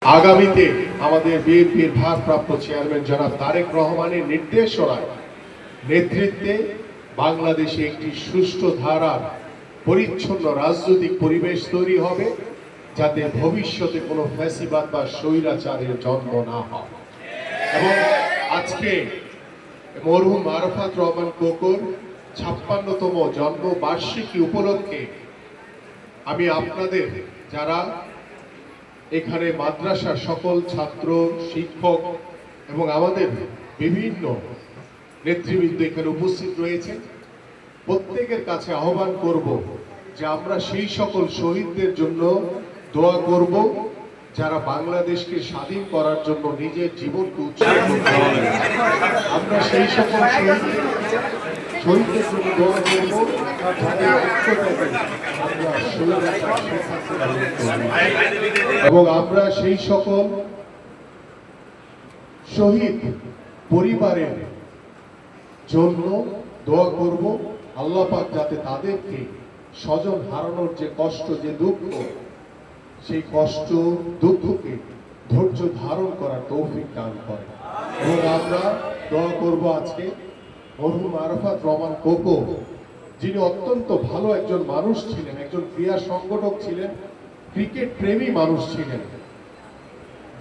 আগামীতে আমাদের বিএনপির ভারপ্রাপ্ত চেয়ারম্যান জনাব তারেক রহমানের নির্দেশনায় নেতৃত্বে বাংলাদেশে একটি সুষ্ঠু ধারার পরিচ্ছন্ন রাজনৈতিক পরিবেশ তৈরি হবে, যাতে ভবিষ্যতে কোনো ফ্যাসিবাদ বা স্বৈরাচারের জন্ম না হয়। এবং আজকে মরহুম আরাফাত রহমান কোকোর ৫৬তম জন্মবার্ষিকী উপলক্ষে আমি আপনাদের যারা এখানে মাদ্রাসার সকল ছাত্র শিক্ষক এবং আমাদের বিভিন্ন নেতৃবৃন্দ এখানে উপস্থিত রয়েছে, প্রত্যেকের কাছে আহ্বান করব যে আমরা সেই সকল শহীদদের জন্য দোয়া করব যারা বাংলাদেশকে স্বাধীন করার জন্য নিজের জীবনকে উৎসর্গ করেন। আমরা সেই সকল শহীদদের জন্য দোয়া করব এবং আমরা সেই সকল শহীদ পরিবারের জন্য দোয়া করব আল্লাহ পাক যাতে তাদেরকে স্বজন হারানোর যে কষ্ট, যে দুঃখ, সেই কষ্ট দুঃখকে ধৈর্য ধারণ করার তৌফিক দান করে। এবং আমরা দোয়া করব আজকে মরহুম আরাফাত রহমান কোকো, যিনি অত্যন্ত ভালো একজন মানুষ ছিলেন, একজন ক্রীড়া সংগঠক ছিলেন, ক্রিকেট প্রেমী মানুষ ছিলেন,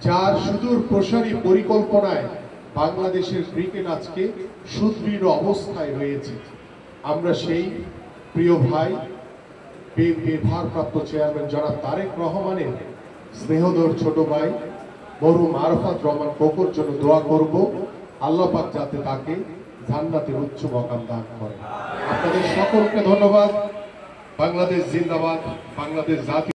যার সুদূর প্রসারী পরিকল্পনায় বাংলাদেশের ক্রিকেট আজকে সুদৃঢ় অবস্থায় রয়েছে। আমরা সেই প্রিয় ভাই বিএনপির ভারপ্রাপ্ত চেয়ারম্যান জনাব তারেক রহমানের স্নেহধর ছোট ভাই মরহুম আরাফাত রহমান কোকোর জন্য দোয়া করব আল্লাহ পাক যাতে তাকে জান্নাতের উচ্চ মাকাম দান করে। আপনাদের সকলকে ধন্যবাদ। বাংলাদেশ জিন্দাবাদ, বাংলাদেশ জাতীয়